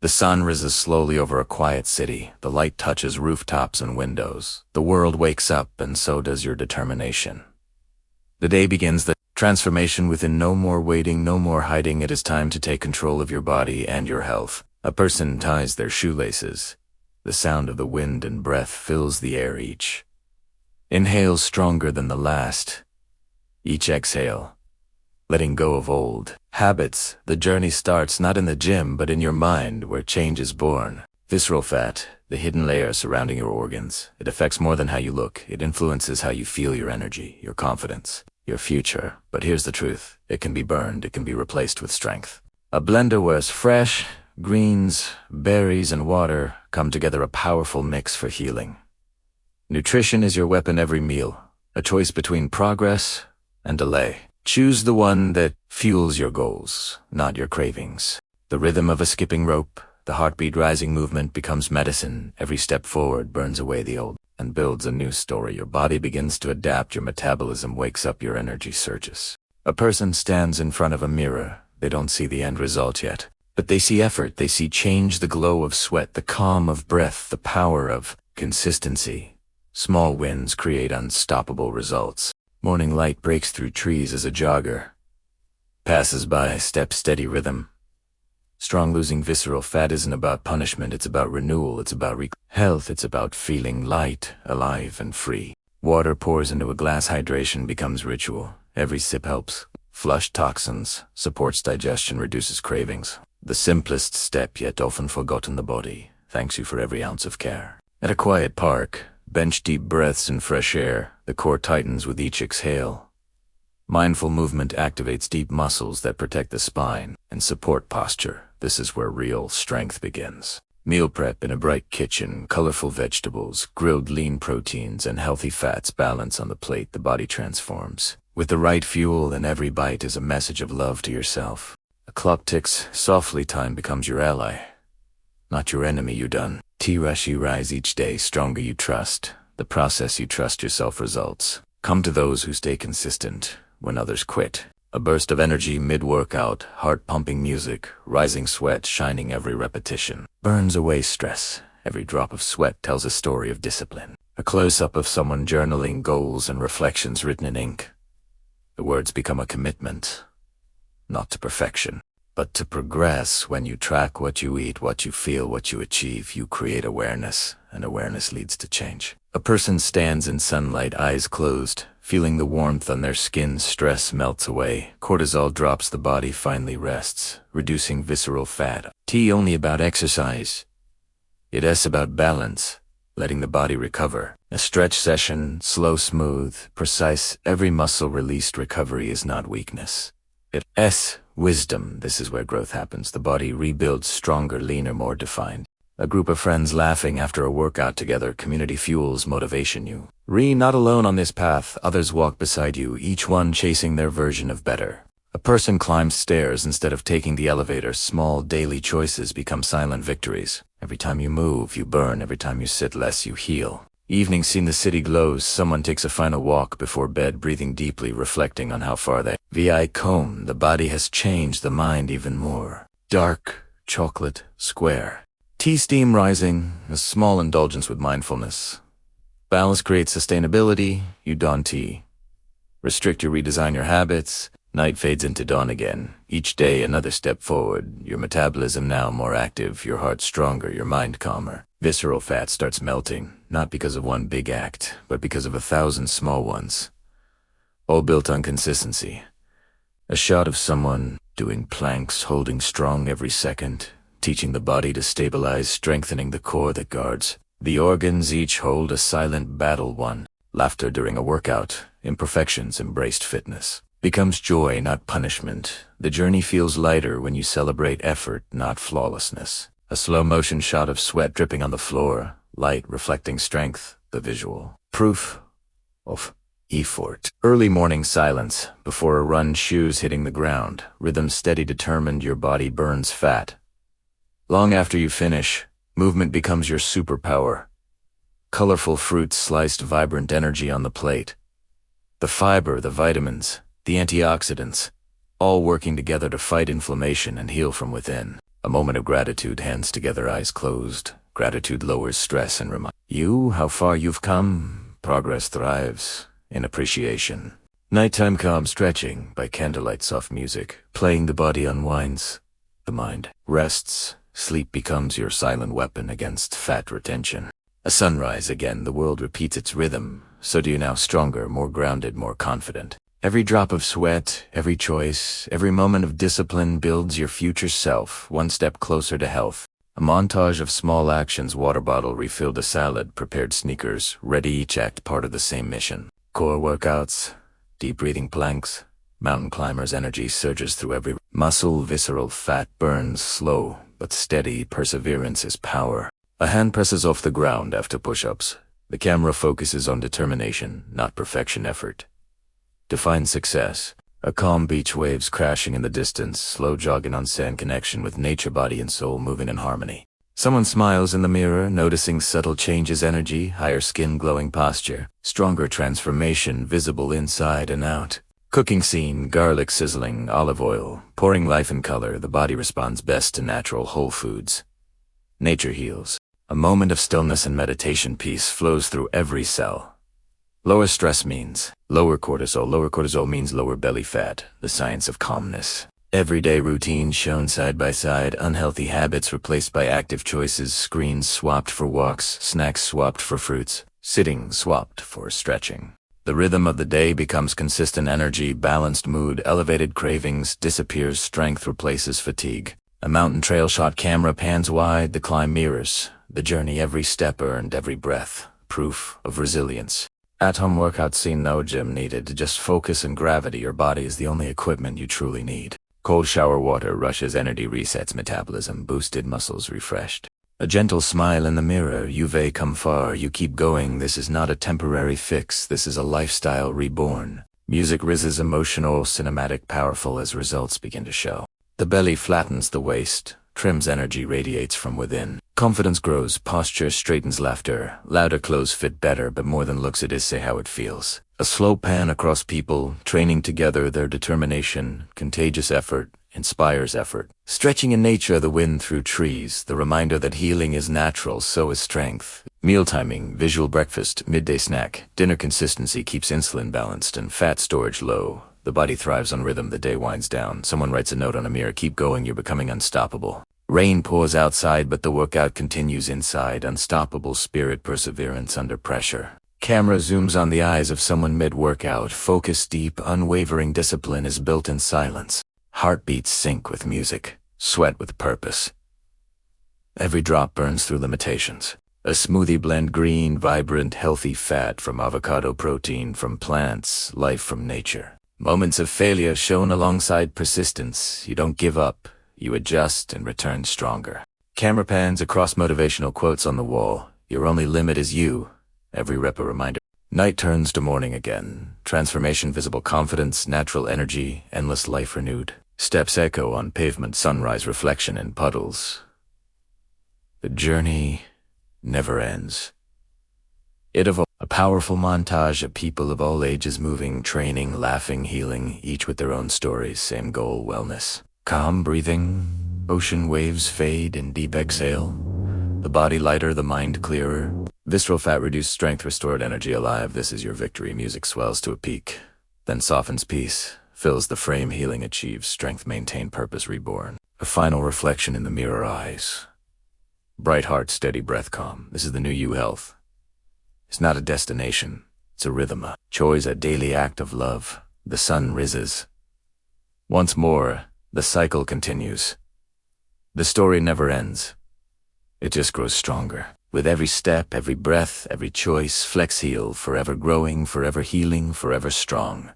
The sun rises slowly over a quiet city. The light touches rooftops and windows. The world wakes up, and so does your determination. The day begins, the transformation within. No more waiting, no more hiding. It is time to take control of your body and your health. A person ties their shoelaces. The sound of the wind and breath fills the air. Each inhale stronger than the last. Each exhale, letting go of old habits. The journey starts not in the gym, but in your mind, where change is born. Visceral fat, the hidden layer surrounding your organs. It affects more than how you look. It influences how you feel, your energy, your confidence, your future. But here's the truth. It can be burned. It can be replaced with strength. A blender where fresh greens, berries, and water come together, a powerful mix for healing. Nutrition is your weapon every meal. A choice between progress and delay. Choose the one that fuels your goals, not your cravings. The rhythm of a skipping rope, the heartbeat rising movement becomes medicine. Every step forward burns away the old and builds a new story. Your body begins to adapt. Your metabolism wakes up. Your energy surges. A person stands in front of a mirror. They don't see the end result yet, but they see effort. They see change, the glow of sweat, the calm of breath, the power of consistency. Small wins create unstoppable results. Morning light breaks through trees as a jogger passes by, step steady rhythm. Strong losing visceral fat isn't about punishment, it's about renewal, it's about health, it's about feeling light, alive, and free. Water pours into a glass, hydration becomes ritual. Every sip helps flush toxins, supports digestion, reduces cravings. The simplest step, yet often forgotten. The body thanks you for every ounce of care. At a quiet park, bench deep breaths in fresh air. The core tightens with each exhale. Mindful movement activates deep muscles that protect the spine and support posture. This is where real strength begins. Meal prep in a bright kitchen, colorful vegetables, grilled lean proteins, and healthy fats balance on the plate. The body transforms. With the right fuel, and every bite is a message of love to yourself. A clock ticks softly. Time becomes your ally, not your enemy. You done. T-rush, you rise each day. Stronger, you trust. The process, you trust yourself. Results come to those who stay consistent when others quit. A burst of energy mid-workout, heart-pumping music, rising sweat shining every repetition. Burns away stress. Every drop of sweat tells a story of discipline. A close-up of someone journaling goals and reflections written in ink. The words become a commitment, not to perfection, but to progress. When you track what you eat, what you feel, what you achieve, you create awareness, and awareness leads to change. A person stands in sunlight, eyes closed, feeling the warmth on their skin. Stress melts away. Cortisol drops. The body finally rests, reducing visceral fat. T only about exercise. It is about balance, letting the body recover. A stretch session, slow, smooth, precise. Every muscle released. Recovery is not weakness. It is wisdom. This is where growth happens. The body rebuilds, stronger, leaner, more defined. A group of friends laughing after a workout together. Community fuels motivation. You not alone on this path. Others walk beside you, each one chasing their version of better. A person climbs stairs instead of taking the elevator. Small daily choices become silent victories. Every time you move, you burn. Every time you sit less, you heal. Evening scene, the city glows. Someone takes a final walk before bed, breathing deeply, reflecting on how far they come. The body has changed, the mind even more. Dark, chocolate, square. Tea steam rising, a small indulgence with mindfulness. Balance creates sustainability. You don tea. Restrict, you redesign your habits. Night fades into dawn again. Each day another step forward. Your metabolism now more active, your heart stronger, your mind calmer. Visceral fat starts melting, not because of one big act, but because of 1,000 small ones. All built on consistency. A shot of someone doing planks, holding strong every second, teaching the body to stabilize, strengthening the core that guards. The organs each hold a silent battle won. Laughter during a workout, imperfections embraced. Fitness becomes joy, not punishment. The journey feels lighter when you celebrate effort, not flawlessness. A slow motion shot of sweat dripping on the floor, light reflecting strength, the visual proof of effort. Early morning silence, before a run, shoes hitting the ground, rhythm steady, determined. Your body burns fat. Long after you finish, movement becomes your superpower. Colorful fruits sliced, vibrant energy on the plate. The fiber, the vitamins, the antioxidants, all working together to fight inflammation and heal from within. A moment of gratitude, hands together, eyes closed. Gratitude lowers stress and reminds you how far you've come. Progress thrives in appreciation. Nighttime calm stretching by candlelight, soft music. Playing, the body unwinds. The mind rests. Sleep becomes your silent weapon against fat retention. A sunrise again, the world repeats its rhythm. So do you, now stronger, more grounded, more confident. Every drop of sweat, every choice, every moment of discipline builds your future self, one step closer to health. A montage of small actions: water bottle refilled, a salad, prepared sneakers, ready, each act part of the same mission. Core workouts, deep breathing planks, mountain climbers, energy surges through every muscle, visceral fat burns slow but steady, perseverance is power. A hand presses off the ground after push-ups. The camera focuses on determination, not perfection effort. Define success. A calm beach, waves crashing in the distance, slow jogging on sand, connection with nature, body and soul moving in harmony. Someone smiles in the mirror, noticing subtle changes, energy, higher skin, glowing posture, stronger transformation visible inside and out. Cooking scene, garlic sizzling, olive oil, pouring life and color, the body responds best to natural whole foods. Nature heals. A moment of stillness and meditation, peace flows through every cell. Lower stress means lower cortisol. Lower cortisol means lower belly fat, the science of calmness. Everyday routines shown side by side, unhealthy habits replaced by active choices, screens swapped for walks, snacks swapped for fruits, sitting swapped for stretching. The rhythm of the day becomes consistent, energy, balanced mood, elevated cravings, disappears, strength replaces fatigue. A mountain trail shot, camera pans wide, the climb mirrors the journey, every step earned, every breath, proof of resilience. At-home workout scene, no gym needed, just focus and gravity. Your body is the only equipment you truly need. Cold shower water rushes energy, resets metabolism, boosted muscles refreshed. A gentle smile in the mirror, you've come far, you keep going. This is not a temporary fix, this is a lifestyle reborn. Music rises, emotional, cinematic, powerful as results begin to show. The belly flattens the waist, trims, energy radiates from within. Confidence grows, posture straightens, laughter, louder clothes fit better, but more than looks it is, say how it feels. A slow pan across people, training together, their determination, contagious effort, inspires effort. Stretching in nature, the wind through trees, the reminder that healing is natural, so is strength. Meal timing, visual breakfast, midday snack, dinner consistency keeps insulin balanced and fat storage low. The body thrives on rhythm, the day winds down. Someone writes a note on a mirror, keep going, you're becoming unstoppable. Rain pours outside, but the workout continues inside. Unstoppable spirit, perseverance under pressure. Camera zooms on the eyes of someone mid-workout. Focus deep, unwavering discipline is built in silence. Heartbeats sync with music, sweat with purpose. Every drop burns through limitations. A smoothie blend, green, vibrant, healthy fat from avocado, protein from plants, life from nature. Moments of failure shown alongside persistence. You don't give up. You adjust and return stronger. Camera pans across, motivational quotes on the wall. Your only limit is you. Every rep a reminder. Night turns to morning again. Transformation visible, confidence, natural energy, endless life renewed. Steps echo on pavement, sunrise, reflection in puddles. The journey never ends. It evolves. A powerful montage of people of all ages moving, training, laughing, healing, each with their own stories, same goal, wellness. Calm breathing, ocean waves fade in deep exhale. The body lighter, the mind clearer. Visceral fat reduced, strength restored, energy alive. This is your victory. Music swells to a peak, then softens, peace fills the frame, healing achieves, strength maintained, purpose reborn. A final reflection in the mirror, eyes. Bright heart, steady breath, calm. This is the new you, health. It's not a destination, it's a rhythm. Choice, a daily act of love. The sun rises. Once more, the cycle continues. The story never ends. It just grows stronger. With every step, every breath, every choice, FlexHeal, forever growing, forever healing, forever strong.